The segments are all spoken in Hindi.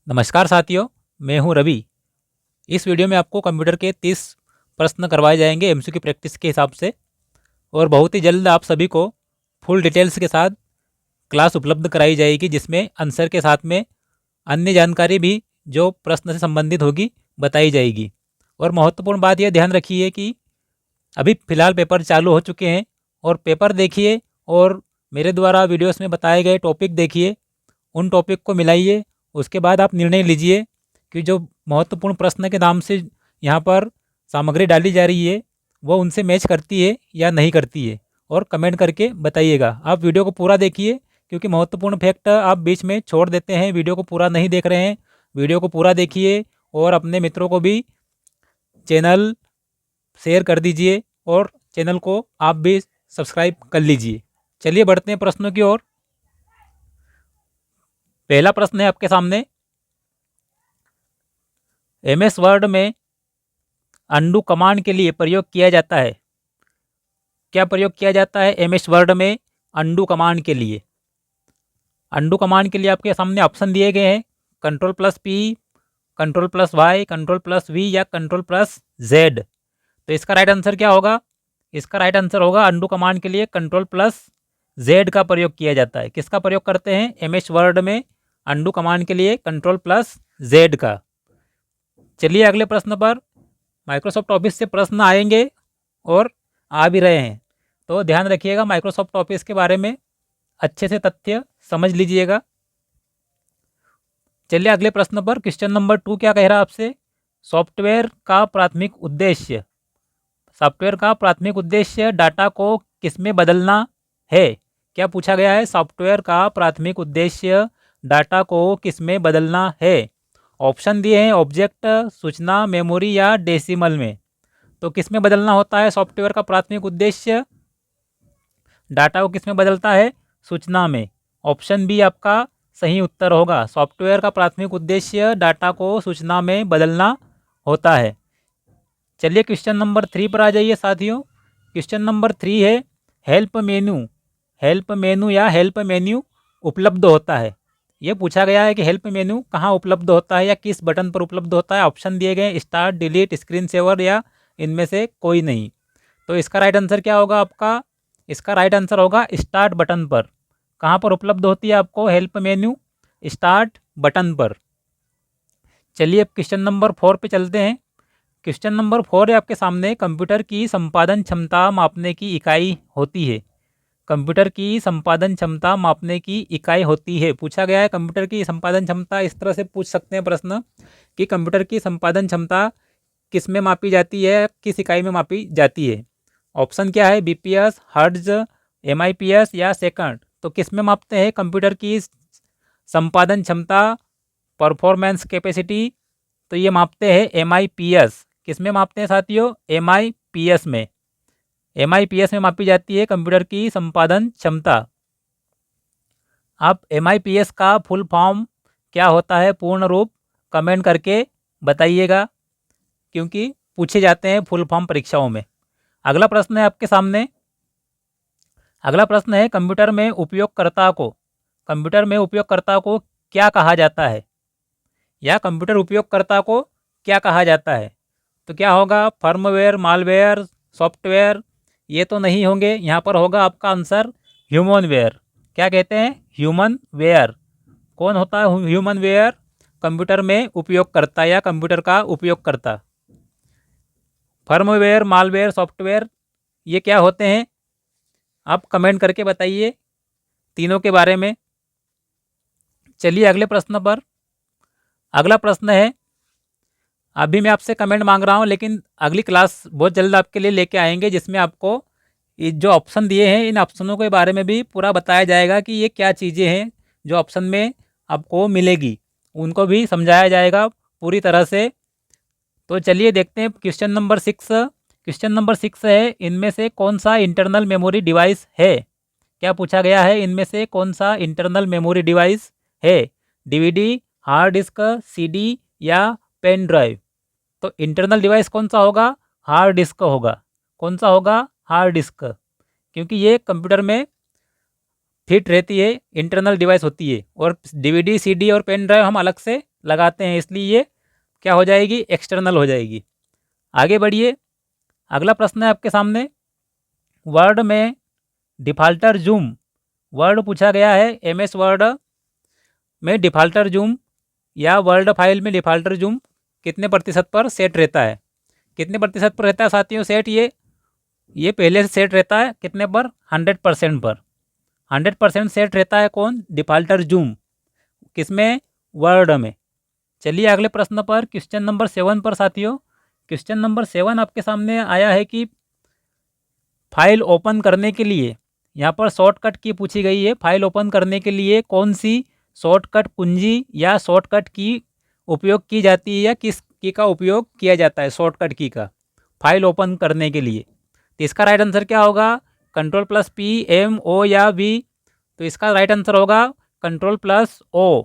नमस्कार साथियों, मैं हूं रवि। इस वीडियो में आपको कंप्यूटर के 30 प्रश्न करवाए जाएंगे एमसीक्यू प्रैक्टिस के हिसाब से, और बहुत ही जल्द आप सभी को फुल डिटेल्स के साथ क्लास उपलब्ध कराई जाएगी, जिसमें आंसर के साथ में अन्य जानकारी भी जो प्रश्न से संबंधित होगी बताई जाएगी। और महत्वपूर्ण बात यह ध्यान रखिए कि अभी फ़िलहाल पेपर चालू हो चुके हैं, और पेपर देखिए और मेरे द्वारा वीडियोस में बताए गए टॉपिक देखिए, उन टॉपिक को मिलाइए। उसके बाद आप निर्णय लीजिए कि जो महत्वपूर्ण प्रश्न के नाम से यहाँ पर सामग्री डाली जा रही है वो उनसे मैच करती है या नहीं करती है, और कमेंट करके बताइएगा। आप वीडियो को पूरा देखिए, क्योंकि महत्वपूर्ण फैक्ट आप बीच में छोड़ देते हैं, वीडियो को पूरा नहीं देख रहे हैं। वीडियो को पूरा देखिए और अपने मित्रों को भी चैनल शेयर कर दीजिए, और चैनल को आप भी सब्सक्राइब कर लीजिए। चलिए बढ़ते हैं प्रश्नों की ओर। पहला प्रश्न है आपके सामने, एमएस वर्ड में अंडू कमांड के लिए प्रयोग किया जाता है। क्या प्रयोग किया जाता है एमएस वर्ड में अंडू कमांड के लिए? अंडू कमांड के लिए आपके सामने ऑप्शन दिए गए हैं, Ctrl+P, Ctrl+Y, Ctrl+V या Ctrl+Z। तो इसका राइट आंसर क्या होगा? इसका राइट आंसर होगा अंडू कमांड के लिए Ctrl+Z का प्रयोग किया जाता है। किसका प्रयोग करते हैं एमएस वर्ड में अंडू कमांड के लिए? Ctrl+Z का। चलिए अगले प्रश्न पर। माइक्रोसॉफ्ट ऑफिस से प्रश्न आएंगे और आ भी रहे हैं, तो ध्यान रखिएगा, माइक्रोसॉफ्ट ऑफिस के बारे में अच्छे से तथ्य समझ लीजिएगा। चलिए अगले प्रश्न पर। क्वेश्चन नंबर 2 क्या कह रहा है आपसे? सॉफ्टवेयर का प्राथमिक उद्देश्य, सॉफ्टवेयर का प्राथमिक उद्देश्य डाटा को किसमें बदलना है? क्या पूछा गया है? सॉफ्टवेयर का प्राथमिक उद्देश्य डाटा को किसमें बदलना है? ऑप्शन दिए हैं, ऑब्जेक्ट, सूचना, मेमोरी या डेसिमल में। तो किसमें बदलना होता है सॉफ्टवेयर का प्राथमिक उद्देश्य? डाटा को किसमें बदलता है? सूचना में। ऑप्शन बी आपका सही उत्तर होगा। सॉफ्टवेयर का प्राथमिक उद्देश्य डाटा को सूचना में बदलना होता है। चलिए क्वेश्चन नंबर 3 पर आ जाइए साथियों। क्वेश्चन नंबर 3 है, हेल्प मेनू, हेल्प मेनू या हेल्प मेन्यू उपलब्ध होता है। ये पूछा गया है कि हेल्प मेनू कहाँ उपलब्ध होता है या किस बटन पर उपलब्ध होता है। ऑप्शन दिए गए, स्टार्ट, डिलीट, स्क्रीन सेवर या इनमें से कोई नहीं। तो इसका राइट आंसर क्या होगा आपका? इसका राइट आंसर होगा स्टार्ट बटन पर। कहाँ पर उपलब्ध होती है आपको हेल्प मेन्यू? स्टार्ट बटन पर। चलिए अब क्वेश्चन नंबर 4 पे चलते हैं। क्वेश्चन नंबर 4 है आपके सामने, कंप्यूटर की संपादन क्षमता मापने की इकाई होती है। कंप्यूटर की संपादन क्षमता मापने की इकाई होती है। पूछा गया है कंप्यूटर की संपादन क्षमता, इस तरह से पूछ सकते हैं प्रश्न कि कंप्यूटर की संपादन क्षमता किस में मापी जाती है, किस इकाई में मापी जाती है। ऑप्शन क्या है? बीपीएस, हर्ट्ज, एमआईपीएस या सेकंड। तो किस में मापते हैं कंप्यूटर की संपादन क्षमता, परफॉर्मेंस कैपेसिटी? तो ये मापते हैं एमआईपीएस। किस में मापते हैं साथियों? एमआईपीएस में। एमआईपीएस में मापी जाती है कंप्यूटर की संपादन क्षमता। आप एमआईपीएस का फुल फॉर्म क्या होता है पूर्ण रूप कमेंट करके बताइएगा, क्योंकि पूछे जाते हैं फुल फॉर्म परीक्षाओं में। अगला प्रश्न है आपके सामने। अगला प्रश्न है, कंप्यूटर में उपयोगकर्ता को, कंप्यूटर में उपयोगकर्ता को क्या कहा जाता है, या कंप्यूटर उपयोगकर्ता को क्या कहा जाता है? तो क्या होगा? Firmware, malware, software? ये तो नहीं होंगे। यहाँ पर होगा आपका आंसर ह्यूमन वेयर। क्या कहते हैं? Human ware. कौन होता है ह्यूमन वेयर? कंप्यूटर में उपयोगकर्ता या कंप्यूटर का उपयोगकर्ता। फर्मवेयर, मालवेयर, सॉफ्टवेयर, ये क्या होते हैं? आप कमेंट करके बताइए तीनों के बारे में। चलिए अगले प्रश्न पर। अगला प्रश्न है, अभी मैं आपसे कमेंट मांग रहा हूँ, लेकिन अगली क्लास बहुत जल्द आपके लिए लेके आएंगे, जिसमें आपको ये जो ऑप्शन दिए हैं इन ऑप्शनों के बारे में भी पूरा बताया जाएगा कि ये क्या चीज़ें हैं जो ऑप्शन में आपको मिलेगी, उनको भी समझाया जाएगा पूरी तरह से। तो चलिए देखते हैं क्वेश्चन नंबर 6। क्वेश्चन नंबर 6 है, इनमें से कौन सा इंटरनल मेमोरी डिवाइस है? क्या पूछा गया है? इनमें से कौन सा इंटरनल मेमोरी डिवाइस है? डीवीडी, हार्ड डिस्क, सीडी या पेन ड्राइव? तो इंटरनल डिवाइस कौन सा होगा? हार्ड डिस्क होगा। कौन सा होगा? हार्ड डिस्क, क्योंकि ये कंप्यूटर में फिट रहती है, इंटरनल डिवाइस होती है, और डीवीडी, सीडी और पेन ड्राइव हम अलग से लगाते हैं, इसलिए ये क्या हो जाएगी, एक्सटर्नल हो जाएगी। आगे बढ़िए, अगला प्रश्न है आपके सामने, वर्ड में डिफ़ॉल्टर जूम, वर्ड पूछा गया है एमएस वर्ड में डिफ़ॉल्टर जूम या वर्ड फाइल में डिफ़ॉल्टर जूम कितने प्रतिशत पर सेट रहता है, कितने प्रतिशत पर रहता है साथियों सेट, ये पहले से सेट रहता है कितने पर, 100% पर, 100% सेट रहता है कौन, डिफ़ॉल्टर जूम, किसमें, वर्ड में। चलिए अगले प्रश्न पर, क्वेश्चन नंबर 7 पर साथियों, क्वेश्चन नंबर 7 आपके सामने आया है कि फाइल ओपन करने के लिए, यहाँ पर शॉर्टकट की पूछी गई है, फाइल ओपन करने के लिए कौन सी शॉर्टकट कुंजी या शॉर्टकट की उपयोग की जाती है या किस की का उपयोग किया जाता है, शॉर्टकट की का फाइल ओपन करने के लिए। तो इसका राइट आंसर क्या होगा, Ctrl+P, M, O या V। तो इसका राइट आंसर होगा Ctrl+O,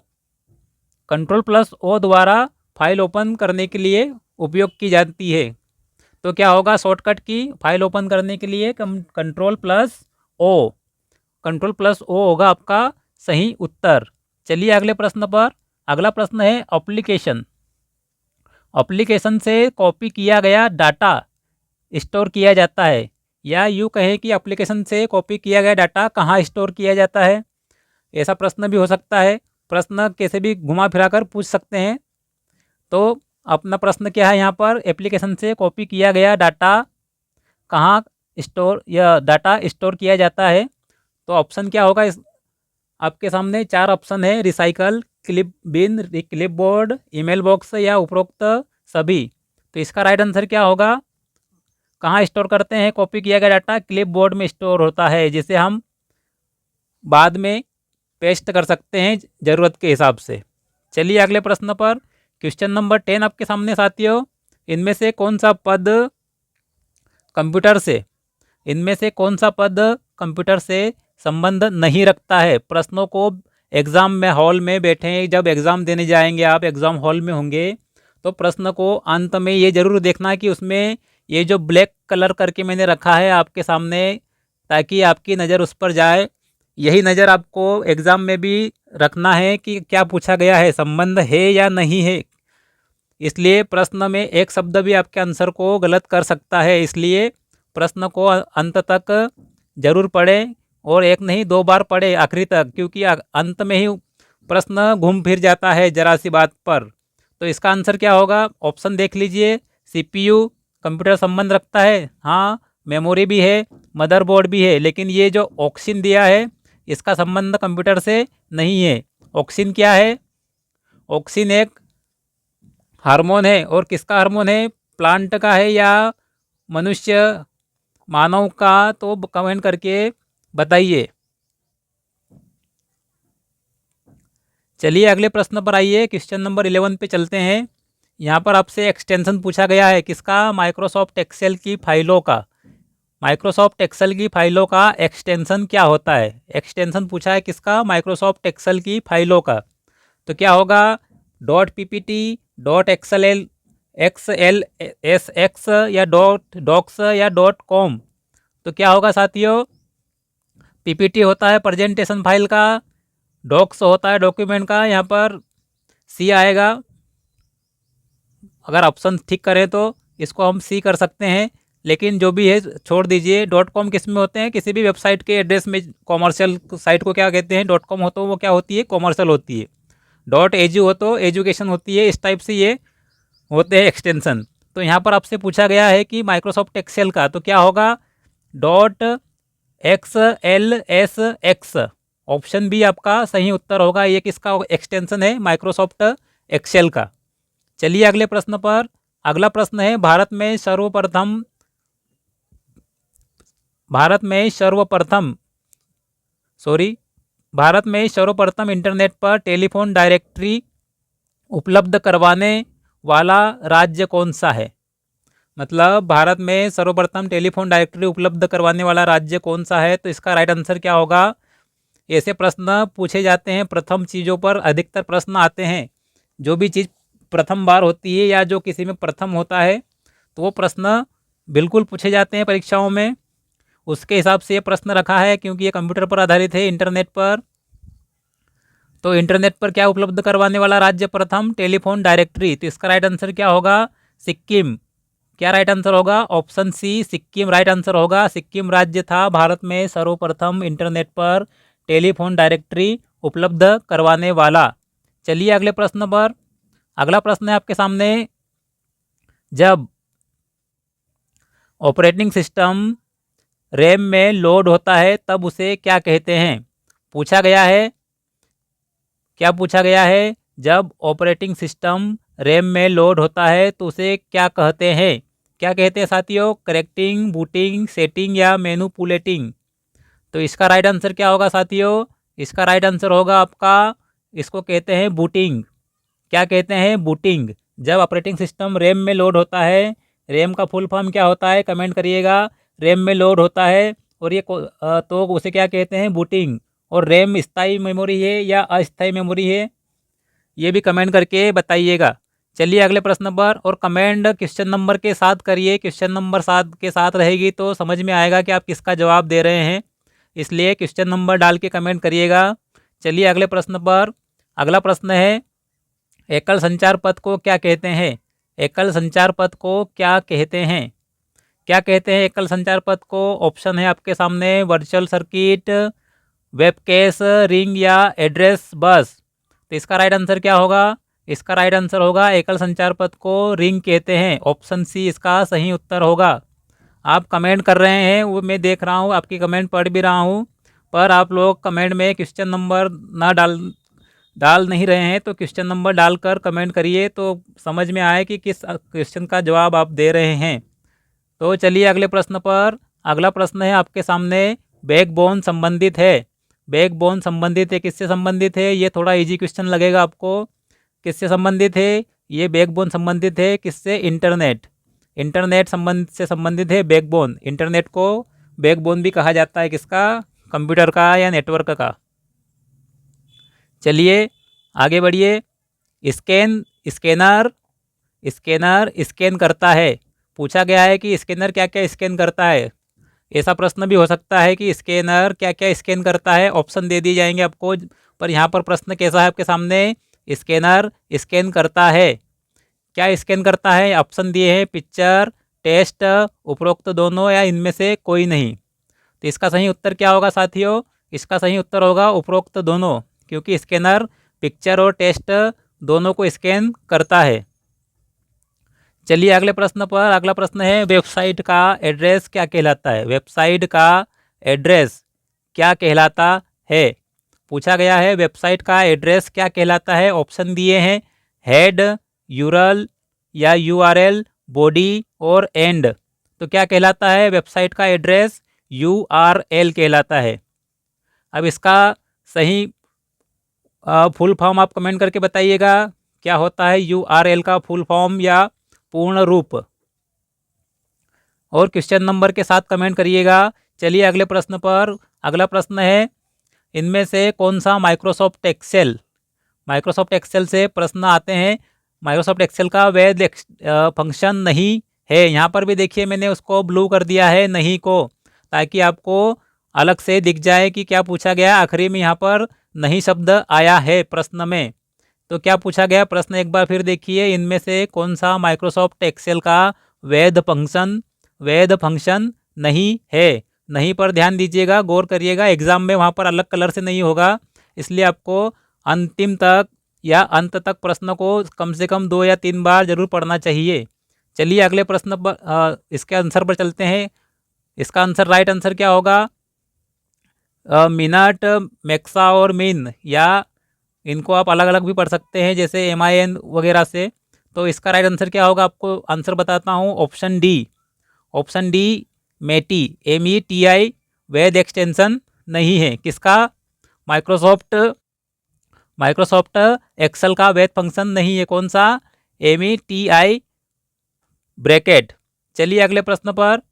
Ctrl+O द्वारा फाइल ओपन करने के लिए उपयोग की जाती है। तो क्या होगा शॉर्टकट की फाइल ओपन करने के लिए, Ctrl+O, Ctrl+O होगा आपका सही उत्तर। चलिए अगले प्रश्न पर, अगला प्रश्न है एप्लीकेशन, एप्लीकेशन से कॉपी किया गया डाटा स्टोर किया जाता है, या यूँ कहें कि एप्लीकेशन से कॉपी किया गया डाटा कहाँ स्टोर किया जाता है, ऐसा प्रश्न भी हो सकता है, प्रश्न कैसे भी घुमा फिरा कर पूछ सकते हैं। तो अपना प्रश्न क्या है यहाँ पर, एप्लीकेशन से कॉपी किया गया डाटा कहाँ स्टोर या डाटा स्टोर किया जाता है। तो ऑप्शन क्या होगा, इस आपके सामने 4 ऑप्शन है, रिसाइकल, क्लिप बिन, क्लिप बोर्ड, ईमेल बॉक्स या उपरोक्त सभी। तो इसका राइट आंसर क्या होगा, कहाँ स्टोर करते हैं कॉपी किया गया डाटा, क्लिप बोर्ड में स्टोर होता है, जिसे हम बाद में पेस्ट कर सकते हैं ज़रूरत के हिसाब से। चलिए अगले प्रश्न पर, क्वेश्चन नंबर 10 आपके सामने साथियों, इनमें से कौन सा पद कंप्यूटर से, इनमें से कौन सा पद कंप्यूटर से संबंध नहीं रखता है। प्रश्नों को एग्ज़ाम में हॉल में बैठे, जब एग्ज़ाम देने जाएंगे आप, एग्ज़ाम हॉल में होंगे, तो प्रश्न को अंत में ये ज़रूर देखना कि उसमें ये जो ब्लैक कलर करके मैंने रखा है आपके सामने, ताकि आपकी नज़र उस पर जाए, यही नज़र आपको एग्ज़ाम में भी रखना है कि क्या पूछा गया है, संबंध है या नहीं है। इसलिए प्रश्न में एक शब्द भी आपके आंसर को गलत कर सकता है, इसलिए प्रश्न को अंत तक जरूर पढ़ें, और एक नहीं 2 बार पढ़ें आखिरी तक, क्योंकि अंत में ही प्रश्न घूम फिर जाता है जरा सी बात पर। तो इसका आंसर क्या होगा, ऑप्शन देख लीजिए, CPU कंप्यूटर संबंध रखता है, हाँ, मेमोरी भी है, मदरबोर्ड भी है, लेकिन ये जो ऑक्सिन दिया है इसका संबंध कंप्यूटर से नहीं है। ऑक्सिन क्या है, ऑक्सिन एक हार्मोन है, और किसका हार्मोन है, प्लांट का है या मनुष्य मानव का, तो कमेंट करके बताइए। चलिए अगले प्रश्न पर आइए, क्वेश्चन नंबर 11 पे चलते हैं। यहाँ पर आपसे एक्सटेंशन पूछा गया है किसका, माइक्रोसॉफ्ट एक्सेल की फाइलों का, माइक्रोसॉफ्ट एक्सेल की फाइलों का एक्सटेंशन क्या होता है। एक्सटेंशन पूछा है किसका, माइक्रोसॉफ्ट एक्सेल की फाइलों का। तो क्या होगा, .ppt, .xlsx या .docs या .com। तो क्या होगा साथियों, PPT होता है प्रेजेंटेशन फाइल का, डॉक्स होता है डॉक्यूमेंट का, यहाँ पर C आएगा। अगर ऑप्शन ठीक करें तो इसको हम C कर सकते हैं, लेकिन जो भी है छोड़ दीजिए। .com किस में होते हैं, किसी भी वेबसाइट के एड्रेस में, कॉमर्शियल साइट को क्या कहते हैं, .com हो तो वो क्या होती है, कॉमर्शियल होती है। .edu हो तो एजुकेशन होती है। इस टाइप से ये होते हैं एक्सटेंशन। तो यहाँ पर आपसे पूछा गया है कि माइक्रोसॉफ्ट एक्सेल का, तो क्या होगा, .xlsx, ऑप्शन बी आपका सही उत्तर होगा। ये किसका एक्सटेंशन है, माइक्रोसॉफ्ट एक्सेल का। चलिए अगले प्रश्न पर, अगला प्रश्न है, भारत में सर्वप्रथम इंटरनेट पर टेलीफोन डायरेक्टरी उपलब्ध करवाने वाला राज्य कौन सा है। मतलब भारत में सर्वप्रथम टेलीफोन डायरेक्टरी उपलब्ध करवाने वाला राज्य कौन सा है। तो इसका राइट आंसर क्या होगा, ऐसे प्रश्न पूछे जाते हैं, प्रथम चीज़ों पर अधिकतर प्रश्न आते हैं। जो भी चीज़ प्रथम बार होती है या जो किसी में प्रथम होता है, तो वो प्रश्न बिल्कुल पूछे जाते हैं परीक्षाओं में। उसके हिसाब से ये प्रश्न रखा है, क्योंकि ये कंप्यूटर पर आधारित है, इंटरनेट पर। तो इंटरनेट पर क्या उपलब्ध करवाने वाला राज्य प्रथम? Telephone directory. तो इसका राइट आंसर क्या होगा? सिक्किम। क्या राइट आंसर होगा? Option C Sikkim right answer होगा। सिक्किम राज्य था भारत में सर्वप्रथम इंटरनेट पर टेलीफोन डायरेक्टरी उपलब्ध करवाने वाला। चलिए अगले प्रश्न पर। अगला प्रश्न है आपके सामने, जब ऑपरेटिंग सिस्टम रैम में लोड होता है तब उसे क्या कहते हैं? पूछा गया है, क्या पूछा गया है? जब ऑपरेटिंग सिस्टम रैम में लोड होता है तो उसे क्या कहते हैं? क्या कहते हैं साथियों? करेक्टिंग, बूटिंग, सेटिंग या मैनिपुलेटिंग। तो इसका राइट आंसर क्या होगा साथियों? इसका राइट आंसर होगा आपका, इसको कहते हैं बूटिंग। क्या कहते हैं? बूटिंग। जब ऑपरेटिंग सिस्टम रैम में लोड होता है, रैम का फुल फॉर्म क्या होता है? कमेंट करिएगा। रैम में लोड होता है और ये तो उसे क्या कहते हैं? बूटिंग। और रैम स्थायी मेमोरी है या अस्थायी मेमोरी है, ये भी कमेंट करके बताइएगा। चलिए अगले प्रश्न पर, और कमेंट क्वेश्चन नंबर के साथ करिए। क्वेश्चन नंबर 7 के साथ रहेगी तो समझ में आएगा कि आप किसका जवाब दे रहे हैं, इसलिए क्वेश्चन नंबर डाल के कमेंट करिएगा। चलिए अगले प्रश्न पर। अगला प्रश्न है, एकल संचार पथ को क्या कहते हैं? एकल संचार पथ को क्या कहते हैं? क्या कहते हैं एकल संचार पथ को? ऑप्शन है आपके सामने, वर्चुअल सर्किट, वेबकेस, रिंग या एड्रेस बस। तो इसका राइट आंसर क्या होगा? इसका राइट आंसर होगा, एकल संचार पथ को रिंग कहते हैं। ऑप्शन सी इसका सही उत्तर होगा। आप कमेंट कर रहे हैं, वो मैं देख रहा हूँ, आपकी कमेंट पढ़ भी रहा हूँ, पर आप लोग कमेंट में क्वेश्चन नंबर ना डाल नहीं रहे हैं। तो क्वेश्चन नंबर डालकर कमेंट करिए तो समझ में आए कि किस क्वेश्चन का जवाब आप दे रहे हैं। तो चलिए अगले प्रश्न पर। अगला प्रश्न है आपके सामने, बैकबोन संबंधित है। बैकबोन संबंधित है, किससे संबंधित है? ये थोड़ा इजी क्वेश्चन लगेगा आपको। किससे संबंधित है? ये बैकबोन संबंधित है किससे? इंटरनेट। इंटरनेट से संबंधित है बैकबोन। इंटरनेट को बैकबोन भी कहा जाता है, किसका? कंप्यूटर का या नेटवर्क का। चलिए आगे बढ़िए। स्कैनर स्कैन करता है। पूछा गया है कि स्कैनर क्या क्या स्कैन करता है। ऐसा प्रश्न भी हो सकता है कि स्कैनर क्या क्या स्कैन करता है। ऑप्शन दे दिए जाएंगे आपको, पर यहाँ पर प्रश्न कैसा है आपके सामने? स्कैनर स्कैन करता है। क्या स्कैन करता है? ऑप्शन दिए हैं, पिक्चर, टेस्ट, उपरोक्त दोनों या इनमें से कोई नहीं। तो इसका सही उत्तर क्या होगा साथियों? इसका सही उत्तर होगा उपरोक्त दोनों, क्योंकि स्कैनर पिक्चर और टेस्ट दोनों को स्कैन करता है। चलिए अगले प्रश्न पर। अगला प्रश्न है, वेबसाइट का एड्रेस क्या कहलाता है? वेबसाइट का एड्रेस क्या कहलाता है? पूछा गया है वेबसाइट का एड्रेस क्या कहलाता है। ऑप्शन दिए हैं, हेड, यूरल या यूआरएल, बॉडी और एंड। तो क्या कहलाता है वेबसाइट का एड्रेस? यूआरएल कहलाता है। अब इसका सही फुल फॉर्म आप कमेंट करके बताइएगा, क्या होता है यूआरएल का फुल फॉर्म या पूर्ण रूप, और क्वेश्चन नंबर के साथ कमेंट करिएगा। चलिए अगले प्रश्न पर। अगला प्रश्न है, इनमें से कौन सा माइक्रोसॉफ्ट एक्सेल से प्रश्न आते हैं? माइक्रोसॉफ्ट एक्सेल का वैध फंक्शन नहीं है। यहाँ पर भी देखिए मैंने उसको ब्लू कर दिया है नहीं को, ताकि आपको अलग से दिख जाए कि क्या पूछा गया। आखिरी में यहाँ पर नहीं शब्द आया है प्रश्न में। तो क्या पूछा गया प्रश्न एक बार फिर देखिए, इनमें से कौन सा माइक्रोसॉफ्ट एक्सेल का वैध फंक्शन नहीं है। नहीं पर ध्यान दीजिएगा, गौर करिएगा, एग्जाम में वहाँ पर अलग कलर से नहीं होगा, इसलिए आपको अंतिम तक या अंत तक प्रश्न को कम से कम 2 या 3 बार जरूर पढ़ना चाहिए। चलिए अगले प्रश्न पर, इसके आंसर पर चलते हैं। इसका आंसर राइट आंसर क्या होगा? मिनट, मैक्सा और मिन, या इनको आप अलग अलग भी पढ़ सकते हैं जैसे MIN वगैरह से। तो इसका राइट आंसर क्या होगा आपको आंसर बताता हूँ। ऑप्शन डी मेटी, METI वैध एक्सटेंशन नहीं है। किसका? माइक्रोसॉफ्ट एक्सेल का वैध फंक्शन नहीं है। कौन सा? METI bracket. चलिए अगले प्रश्न पर।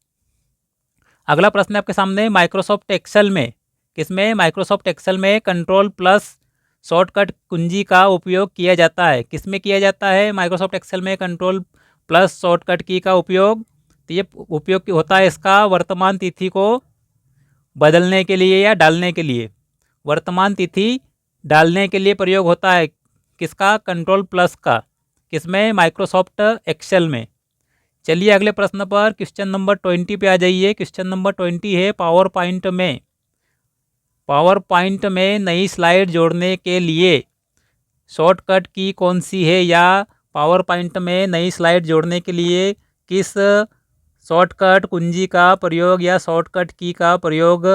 अगला प्रश्न आपके सामने, माइक्रोसॉफ्ट एक्सेल में किसमें? माइक्रोसॉफ्ट एक्सेल में कंट्रोल प्लस शॉर्टकट कुंजी का उपयोग किया जाता है। किसमें किया जाता है? माइक्रोसॉफ्ट एक्सेल में कंट्रोल प्लस शॉर्टकट की का उपयोग। तो ये उपयोग होता है इसका वर्तमान तिथि को बदलने के लिए या डालने के लिए। वर्तमान तिथि डालने के लिए प्रयोग होता है किसका? कंट्रोल प्लस का। किसमें? माइक्रोसॉफ्ट एक्सेल में। चलिए अगले प्रश्न पर, क्वेश्चन नंबर 20 पे आ जाइए। क्वेश्चन नंबर 20 है पावर पॉइंट में नई स्लाइड जोड़ने के लिए शॉर्टकट की कौन सी है, या पावर पॉइंट में नई स्लाइड जोड़ने के लिए किस शॉर्टकट कुंजी का प्रयोग या शॉर्टकट की का प्रयोग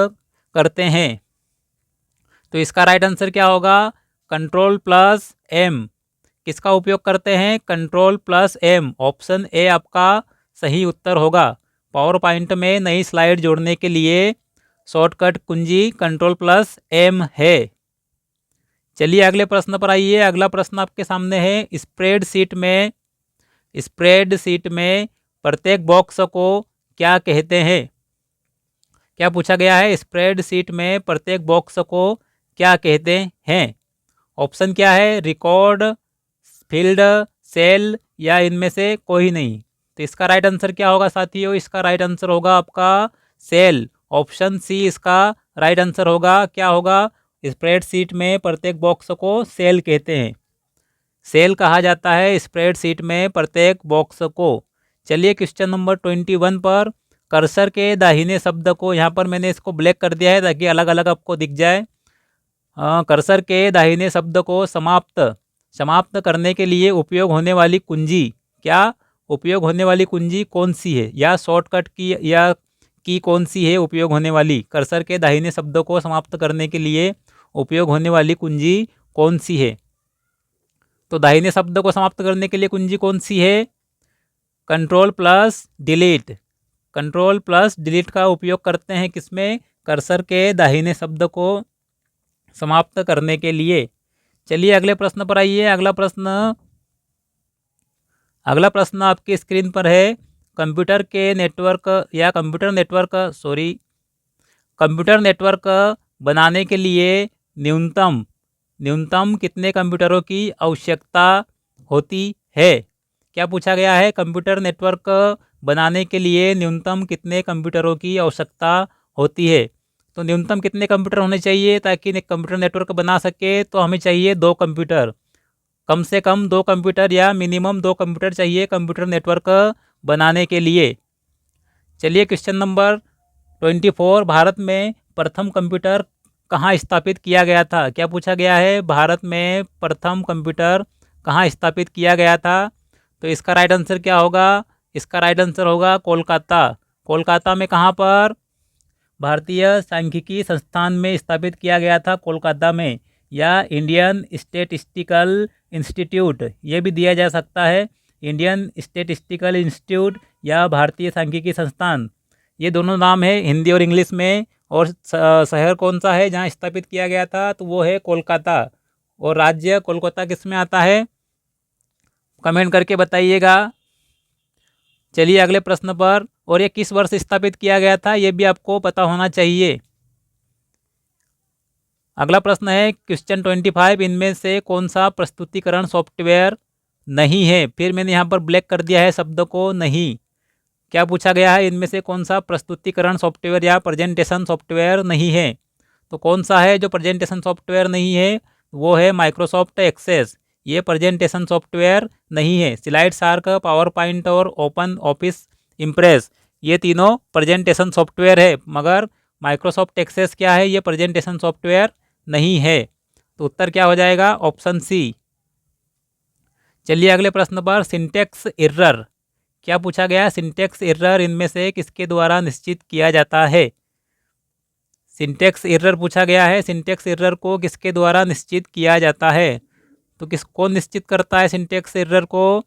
करते हैं? तो इसका राइट आंसर क्या होगा? Control plus M. किसका उपयोग करते हैं? Control plus M. Option A आपका सही उत्तर होगा। पावर पॉइंट में नई स्लाइड जोड़ने के लिए शॉर्टकट कुंजी कंट्रोल प्लस एम है। चलिए अगले प्रश्न पर आइए। अगला प्रश्न आपके सामने है, स्प्रेडशीट में प्रत्येक बॉक्स को क्या कहते हैं? क्या पूछा गया है? स्प्रेडशीट में प्रत्येक बॉक्स को क्या कहते हैं? ऑप्शन क्या है? रिकॉर्ड, फील्ड, सेल, या इनमें से कोई नहीं। तो इसका राइट आंसर क्या होगा साथियों? इसका राइट आंसर होगा आपका सेल। ऑप्शन सी इसका राइट आंसर होगा। क्या होगा? स्प्रेडशीट में प्रत्येक बॉक्स को सेल कहते हैं। सेल कहा जाता है स्प्रेडशीट में प्रत्येक बॉक्स को। चलिए क्वेश्चन नंबर 21 पर, कर्सर के दाहिने शब्द को, यहाँ पर मैंने इसको ब्लैक कर दिया है ताकि अलग अलग आपको दिख जाए। कर्सर के दाहिने शब्द को समाप्त करने के लिए उपयोग होने वाली कुंजी, क्या उपयोग होने वाली कुंजी कौन सी है, या शॉर्टकट की कौन सी है उपयोग होने वाली? कर्सर के दाहिने शब्द को समाप्त करने के लिए उपयोग होने वाली कुंजी कौन सी है? तो दाहिने शब्द को समाप्त करने के लिए कुंजी कौन सी है? Control plus delete. Control plus delete का उपयोग करते हैं किसमें? कर्सर के दाहिने शब्द को समाप्त करने के लिए। चलिए अगले प्रश्न पर आइए। अगला प्रश्न आपकी स्क्रीन पर है, कंप्यूटर नेटवर्क बनाने के लिए न्यूनतम कितने कंप्यूटरों की आवश्यकता होती है? क्या पूछा गया है? कंप्यूटर नेटवर्क बनाने के लिए न्यूनतम कितने कंप्यूटरों की आवश्यकता होती है? तो न्यूनतम कितने कंप्यूटर होने चाहिए ताकि कंप्यूटर नेटवर्क बना सके? तो हमें चाहिए 2 कंप्यूटर। कम से कम 2 कंप्यूटर या मिनिमम 2 कंप्यूटर चाहिए कंप्यूटर नेटवर्क बनाने के लिए। चलिए क्वेश्चन नंबर 24, भारत में प्रथम कंप्यूटर कहाँ स्थापित किया गया था? क्या पूछा गया है? भारत में प्रथम कंप्यूटर कहाँ स्थापित किया गया था? तो इसका राइट आंसर क्या होगा? इसका राइट आंसर होगा कोलकाता। कोलकाता में कहाँ पर? भारतीय सांख्यिकी संस्थान में स्थापित किया गया था, कोलकाता में। या इंडियन स्टैटिस्टिकल इंस्टीट्यूट, ये भी दिया जा सकता है। इंडियन स्टैटिस्टिकल इंस्टीट्यूट या भारतीय सांख्यिकी संस्थान, ये दोनों नाम है हिंदी और इंग्लिश में। और शहर कौन सा है जहाँ स्थापित किया गया था? तो वो है कोलकाता। और राज्य कोलकाता किस में आता है? कमेंट करके बताइएगा। चलिए अगले प्रश्न पर, और ये किस वर्ष स्थापित किया गया था ये भी आपको पता होना चाहिए। अगला प्रश्न है क्वेश्चन 25, इनमें से कौन सा प्रस्तुतिकरण सॉफ्टवेयर नहीं है? फिर मैंने यहाँ पर ब्लैक कर दिया है शब्द को नहीं। क्या पूछा गया है? इनमें से कौन सा प्रस्तुतिकरण सॉफ्टवेयर या प्रेजेंटेशन सॉफ्टवेयर नहीं है? तो कौन सा है जो प्रेजेंटेशन सॉफ्टवेयर नहीं है? वो है माइक्रोसॉफ्ट एक्सेस। ये प्रेजेंटेशन सॉफ्टवेयर नहीं है। स्लाइड शार्क, पावर पॉइंट और ओपन ऑफिस इम्प्रेस, ये तीनों प्रेजेंटेशन सॉफ्टवेयर है, मगर माइक्रोसॉफ्ट एक्सेस क्या है? ये प्रेजेंटेशन सॉफ्टवेयर नहीं है। तो उत्तर क्या हो जाएगा? Option C. चलिए अगले प्रश्न पर, सिंटैक्स एरर, क्या पूछा गया? सिंटैक्स एरर इनमें से किसके द्वारा निश्चित किया जाता है? सिंटैक्स एरर पूछा गया है। सिंटैक्स एरर को किसके द्वारा निश्चित किया जाता है? तो किसको निश्चित करता है सिंटैक्स एरर को?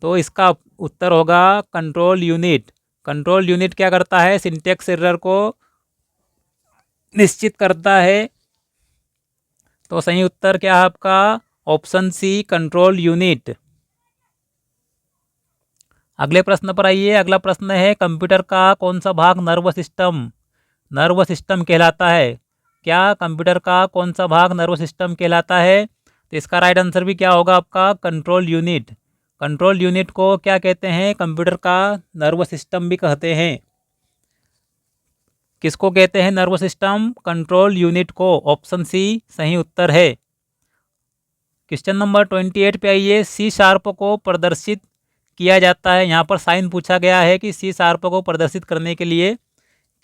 तो इसका उत्तर होगा कंट्रोल यूनिट। कंट्रोल यूनिट क्या करता है? सिंटैक्स एरर को निश्चित करता है। तो सही उत्तर क्या है आपका? Option C, control unit. अगले प्रश्न पर आइए। अगला प्रश्न है, कंप्यूटर का कौन सा भाग नर्व सिस्टम कहलाता है? क्या कंप्यूटर का कौन सा भाग नर्व सिस्टम कहलाता है? तो इसका राइट आंसर भी क्या होगा आपका? Control unit. कंट्रोल यूनिट को क्या कहते हैं? कंप्यूटर का नर्व सिस्टम भी कहते हैं। किसको कहते हैं नर्वस सिस्टम कंट्रोल यूनिट को। ऑप्शन सी सही उत्तर है। क्वेश्चन नंबर 28 पे आइए। सी शार्प को प्रदर्शित किया जाता है, यहाँ पर साइन पूछा गया है कि सी शार्प को प्रदर्शित करने के लिए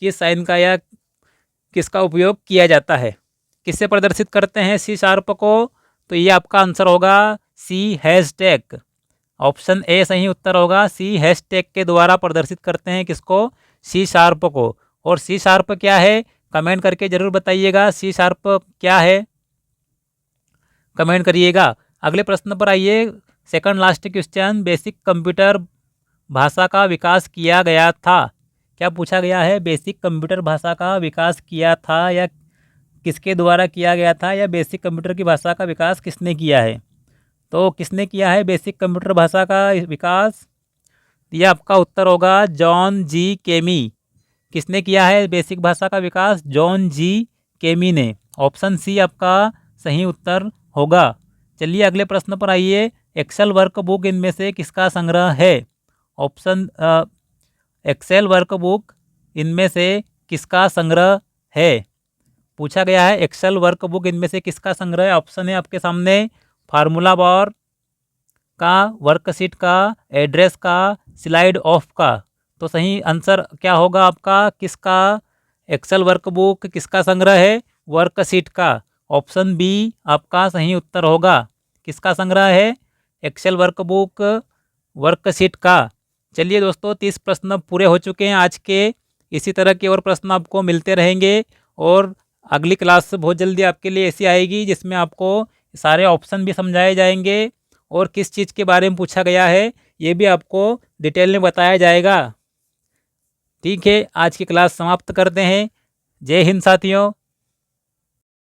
किस साइन का या किसका उपयोग किया जाता है। किससे प्रदर्शित करते हैं सी शार्प को, तो ये आपका आंसर होगा सी हैशटैग। ऑप्शन ए सही उत्तर होगा। सी हैशटैग के द्वारा प्रदर्शित करते हैं किसको, सी शार्प को। और सी शार्प क्या है कमेंट करके ज़रूर बताइएगा, सी शार्प क्या है कमेंट करिएगा। अगले प्रश्न पर आइए। Second last question. Basic computer भाषा का विकास किया गया था। क्या पूछा गया है, बेसिक कंप्यूटर भाषा का विकास किया था या किसके द्वारा किया गया था, या बेसिक कंप्यूटर की भाषा का विकास किसने किया है। तो किसने किया है बेसिक कंप्यूटर भाषा का विकास, यह आपका उत्तर होगा जॉन जी केमी। किसने किया है बेसिक भाषा का विकास, जॉन जी केमी ने। ऑप्शन सी आपका सही उत्तर होगा। चलिए अगले प्रश्न पर आइए। एक्सेल वर्कबुक इनमें से किसका संग्रह है। ऑप्शन एक्सेल वर्कबुक इनमें से किसका संग्रह है, पूछा गया है एक्सेल वर्कबुक इनमें से किसका संग्रह है। ऑप्शन है आपके सामने फार्मूला बार का, वर्कशीट का, एड्रेस का, स्लाइड ऑफ का। तो सही आंसर क्या होगा आपका, किसका एक्सेल वर्कबुक किसका संग्रह है, वर्कशीट का। ऑप्शन बी आपका सही उत्तर होगा। किसका संग्रह है, एक्सेल वर्कबुक वर्कशीट का। चलिए दोस्तों 30 प्रश्न पूरे हो चुके हैं आज के। इसी तरह के और प्रश्न आपको मिलते रहेंगे और अगली क्लास बहुत जल्दी आपके लिए ऐसी आएगी जिसमें आपको सारे ऑप्शन भी समझाए जाएंगे और किस चीज़ के बारे में पूछा गया है ये भी आपको डिटेल में बताया जाएगा। ठीक है, आज की क्लास समाप्त करते हैं। जय हिंद साथियों।